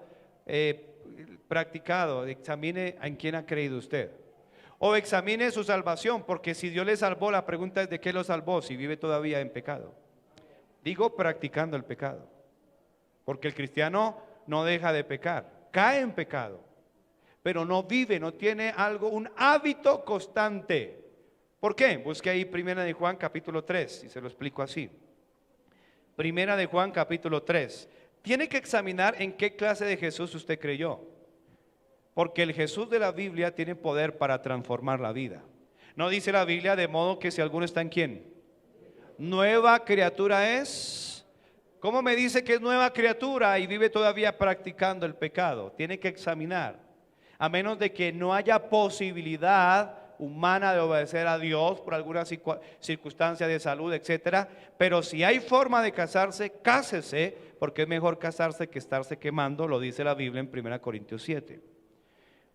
practicado, examine en quién ha creído usted. O examine su salvación, porque si Dios le salvó, la pregunta es de qué lo salvó si vive todavía en pecado. Digo practicando el pecado, porque el cristiano no deja de pecar, cae en pecado, pero no vive, no tiene un hábito constante. ¿Por qué? Busque ahí 1 de Juan capítulo 3 y se lo explico así. 1 de Juan capítulo 3. Tiene que examinar en qué clase de Jesús usted creyó, porque el Jesús de la Biblia tiene poder para transformar la vida. No dice la Biblia, de modo que si alguno está en ¿quién? Nueva criatura es. ¿Cómo me dice que es nueva criatura y vive todavía practicando el pecado? Tiene que examinar. A menos de que no haya posibilidad humana de obedecer a Dios por alguna circunstancia de salud, etcétera. Pero si hay forma de casarse, cásese, porque es mejor casarse que estarse quemando, lo dice la Biblia en 1 Corintios 7.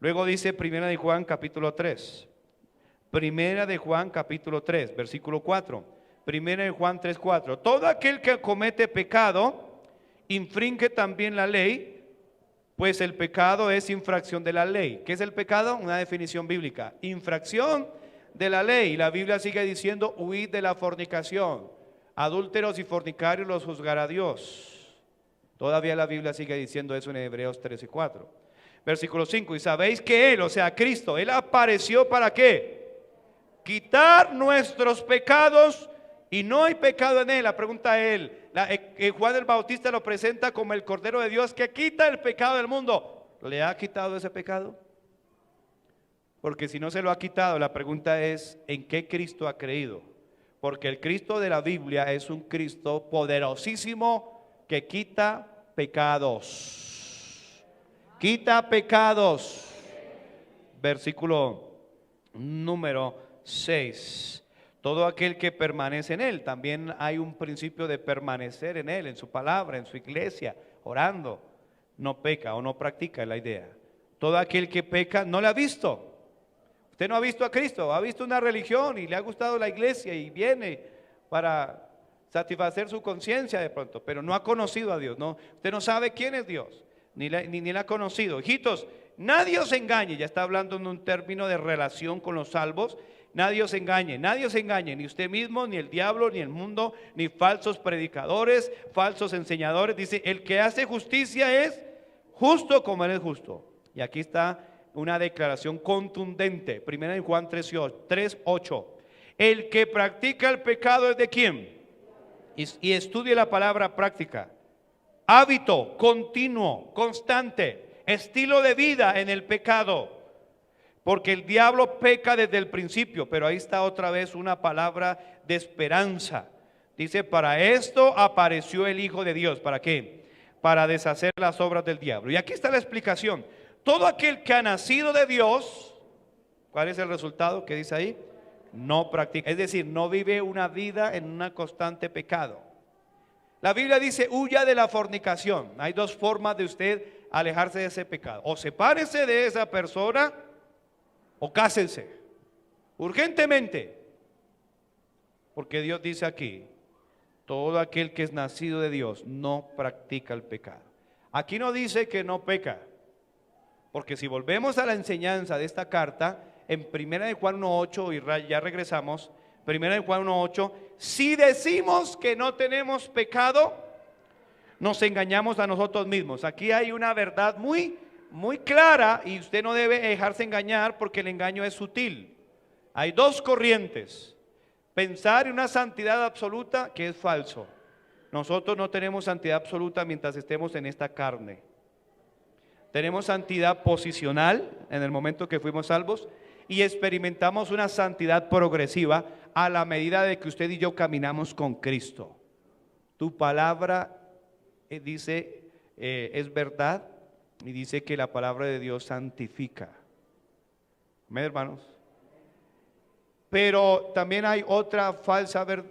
Luego dice 1 de Juan capítulo 3. 1 de Juan capítulo 3, versículo 4. 1 de Juan 3, 4. Todo aquel que comete pecado infringe también la ley, pues el pecado es infracción de la ley. ¿Qué es el pecado? Una definición bíblica. Infracción de la ley. La Biblia sigue diciendo, huid de la fornicación. Adúlteros y fornicarios los juzgará Dios. Todavía la Biblia sigue diciendo eso en Hebreos 13, 4. Versículo 5. Y sabéis que Él, o sea Cristo, Él apareció ¿para qué? Quitar nuestros pecados, y no hay pecado en Él. La pregunta es Juan el Bautista lo presenta como el Cordero de Dios que quita el pecado del mundo. le ha quitado ese pecado? Porque si no se lo ha quitado, la pregunta es, ¿en qué Cristo ha creído? Porque el Cristo de la Biblia es un Cristo poderosísimo que quita pecados. Quita pecados. Versículo número 6. Todo aquel que permanece en Él, también hay un principio de permanecer en Él, en su palabra, en su iglesia, orando, no peca o no practica, es la idea. Todo aquel que peca no le ha visto. Usted no ha visto a Cristo, ha visto una religión y le ha gustado la iglesia y viene para satisfacer su conciencia de pronto, pero no ha conocido a Dios. No, usted no sabe quién es Dios, ni la ha conocido. Hijitos, nadie os engañe, ya está hablando en un término de relación con los salvos. Nadie os engañe, ni usted mismo, ni el diablo, ni el mundo, ni falsos predicadores, falsos enseñadores. Dice, el que hace justicia es justo como Él es justo. Y aquí está una declaración contundente. Primera en Juan 3:8. El que practica el pecado es de quién. Y estudie la palabra práctica. Hábito continuo, constante, estilo de vida en el pecado. Porque el diablo peca desde el principio, pero ahí está otra vez una palabra de esperanza. Dice, para esto apareció el Hijo de Dios. ¿Para qué? Para deshacer las obras del diablo. Y aquí está la explicación. Todo aquel que ha nacido de Dios, ¿cuál es el resultado que dice ahí? No practica, es decir, no vive una vida en un constante pecado. La Biblia dice, huya de la fornicación. Hay dos formas de usted alejarse de ese pecado. O sepárese de esa persona, o cásense, urgentemente. Porque Dios dice aquí, todo aquel que es nacido de Dios no practica el pecado. Aquí no dice que no peca. Porque si volvemos a la enseñanza de esta carta, en 1 de Juan 1:8, y ya regresamos, 1 de Juan 1:8, si decimos que no tenemos pecado, nos engañamos a nosotros mismos. Aquí hay una verdad muy clara y usted no debe dejarse engañar porque el engaño es sutil. Hay dos corrientes. Pensar en una santidad absoluta que es falso. Nosotros no tenemos santidad absoluta mientras estemos en esta carne. Tenemos santidad posicional en el momento que fuimos salvos y experimentamos una santidad progresiva a la medida de que usted y yo caminamos con Cristo. Tu palabra dice es verdad y dice que la palabra de Dios santifica. ¿Amén, hermanos? Pero también hay otra falsedad.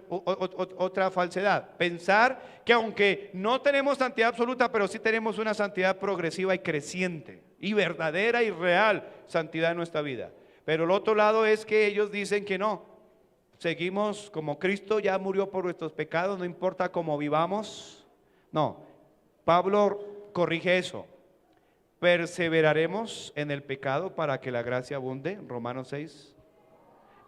Pensar que aunque no tenemos santidad absoluta, pero sí tenemos una santidad progresiva y creciente, y verdadera y real santidad en nuestra vida. Pero el otro lado es que ellos dicen que no. Seguimos como Cristo ya murió por nuestros pecados, no importa cómo vivamos. No, Pablo corrige eso. Perseveraremos en el pecado para que la gracia abunde, Romanos 6.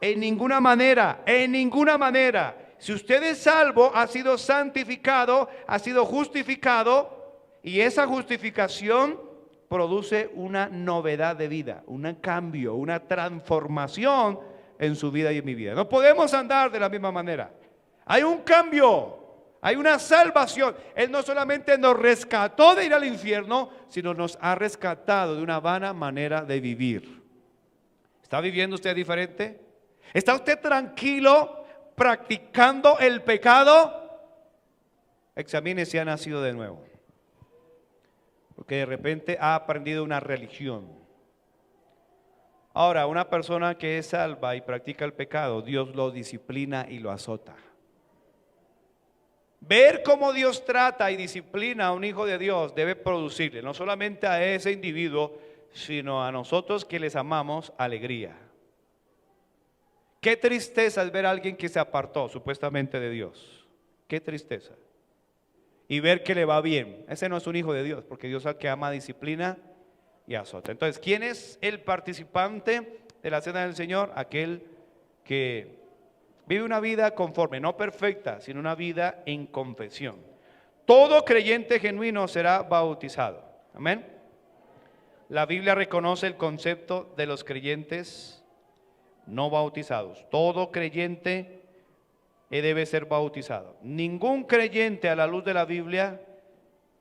En ninguna manera, en ninguna manera. Si usted es salvo, ha sido santificado, ha sido justificado, y esa justificación produce una novedad de vida, un cambio, una transformación en su vida y en mi vida. No podemos andar de la misma manera. Hay un cambio, hay una salvación. Él no solamente nos rescató de ir al infierno, sino nos ha rescatado de una vana manera de vivir. ¿Está viviendo usted diferente? ¿Está usted tranquilo practicando el pecado? Examine si ha nacido de nuevo. Porque de repente ha aprendido una religión. Ahora, una persona que es salva y practica el pecado, Dios lo disciplina y lo azota. Ver cómo Dios trata y disciplina a un hijo de Dios debe producirle, no solamente a ese individuo, sino a nosotros que les amamos, alegría. Qué tristeza es ver a alguien que se apartó supuestamente de Dios. Qué tristeza. Y ver que le va bien. Ese no es un hijo de Dios, porque Dios es el que ama, disciplina y azota. Entonces, ¿quién es el participante de la cena del Señor? Aquel que vive una vida conforme, no perfecta, sino una vida en confesión. Todo creyente genuino será bautizado. Amén. La Biblia reconoce el concepto de los creyentes no bautizados. Todo creyente debe ser bautizado. Ningún creyente a la luz de la Biblia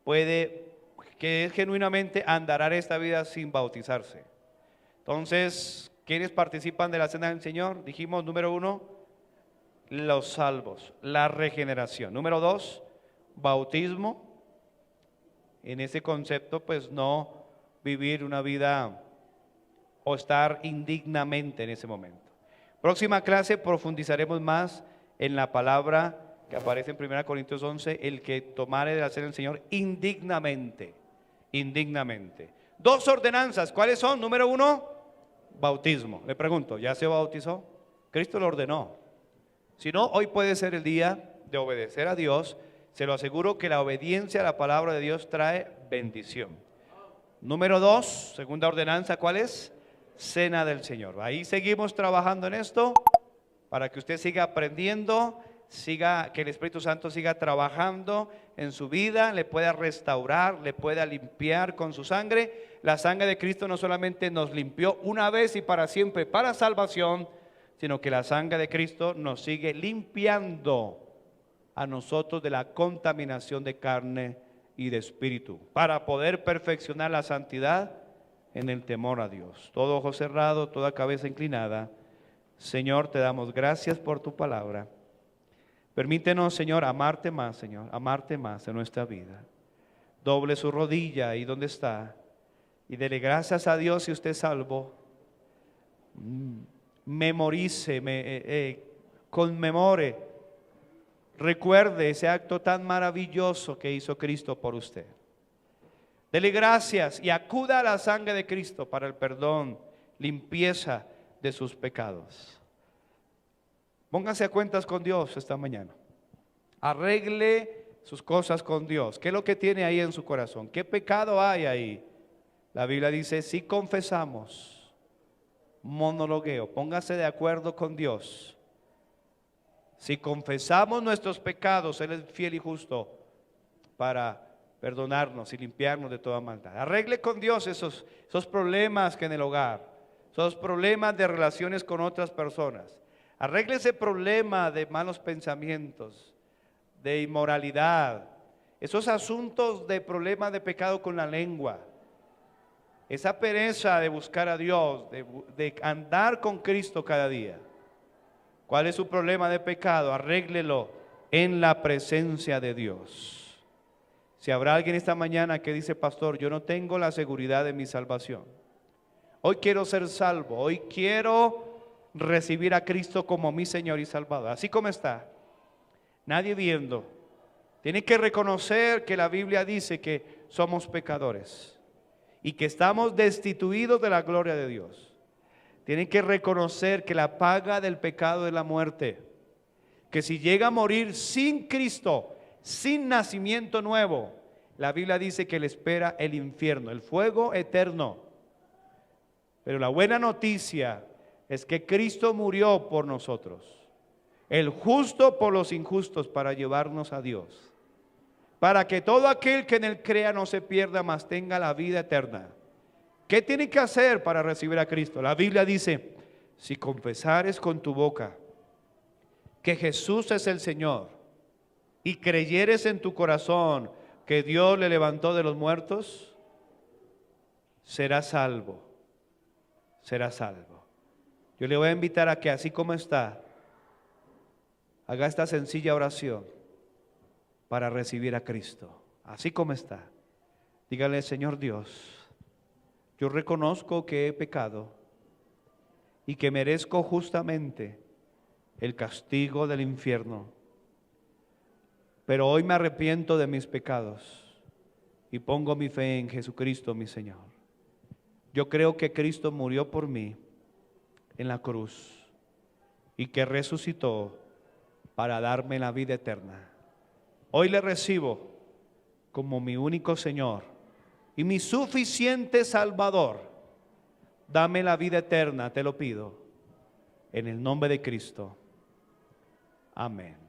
puede que es genuinamente andará esta vida sin bautizarse. Entonces, ¿quiénes participan de la cena del Señor? Dijimos, número 1, los salvos, la regeneración. Número 2, bautismo. En ese concepto, pues no vivir una vida o estar indignamente en ese momento. Próxima clase profundizaremos más en la palabra que aparece en 1 Corintios 11, el que tomare de la cena del Señor indignamente, indignamente. 2 ordenanzas, ¿cuáles son? Número 1, bautismo. Le pregunto, ¿ya se bautizó? Cristo lo ordenó. Si no, hoy puede ser el día de obedecer a Dios. Se lo aseguro que la obediencia a la palabra de Dios trae bendición. Número 2, segunda ordenanza, ¿cuál es? Cena del Señor. Ahí seguimos trabajando en esto para que usted siga aprendiendo, que el Espíritu Santo siga trabajando en su vida, le pueda restaurar, le pueda limpiar con su sangre. La sangre de Cristo no solamente nos limpió una vez y para siempre para salvación, sino que la sangre de Cristo nos sigue limpiando a nosotros de la contaminación de carne y de espíritu, para poder perfeccionar la santidad en el temor a Dios. Todo ojo cerrado, toda cabeza inclinada. Señor, te damos gracias por tu palabra. Permítenos, Señor, amarte más, Señor, amarte más en nuestra vida. Doble su rodilla ahí donde está y dele gracias a Dios si usted es salvo. Memorice, conmemore, recuerde ese acto tan maravilloso que hizo Cristo por usted. Dele gracias y acuda a la sangre de Cristo para el perdón, limpieza de sus pecados. Póngase a cuentas con Dios esta mañana. Arregle sus cosas con Dios. ¿Qué es lo que tiene ahí en su corazón? ¿Qué pecado hay ahí? La Biblia dice, si confesamos, monologueo, póngase de acuerdo con Dios. Si confesamos nuestros pecados, Él es fiel y justo para perdonarnos y limpiarnos de toda maldad. Arregle con Dios esos problemas que en el hogar, esos problemas de relaciones con otras personas. Arregle ese problema de malos pensamientos, de inmoralidad, esos asuntos de problemas de pecado con la lengua, esa pereza de buscar a Dios, de andar con Cristo cada día. ¿Cuál es su problema de pecado? Arréglelo en la presencia de Dios. Si habrá alguien esta mañana que dice, pastor, yo no tengo la seguridad de mi salvación. Hoy quiero ser salvo, hoy quiero recibir a Cristo como mi Señor y Salvador. Así como está, nadie viendo. Tiene que reconocer que la Biblia dice que somos pecadores y que estamos destituidos de la gloria de Dios. Tienen que reconocer que la paga del pecado es la muerte, que si llega a morir sin Cristo, sin nacimiento nuevo, la Biblia dice que le espera el infierno, el fuego eterno. Pero la buena noticia es que Cristo murió por nosotros, el justo por los injustos, para llevarnos a Dios, para que todo aquel que en Él crea no se pierda, mas tenga la vida eterna. ¿Qué tiene que hacer para recibir a Cristo? La Biblia dice, si confesares con tu boca que Jesús es el Señor y creyeres en tu corazón que Dios le levantó de los muertos, serás salvo, serás salvo. Yo le voy a invitar a que así como está, haga esta sencilla oración para recibir a Cristo, así como está. Dígale, Señor Dios, yo reconozco que he pecado y que merezco justamente el castigo del infierno. Pero hoy me arrepiento de mis pecados y pongo mi fe en Jesucristo, mi Señor. Yo creo que Cristo murió por mí en la cruz y que resucitó para darme la vida eterna. Hoy le recibo como mi único Señor y mi suficiente Salvador. Dame la vida eterna, te lo pido, en el nombre de Cristo. Amén.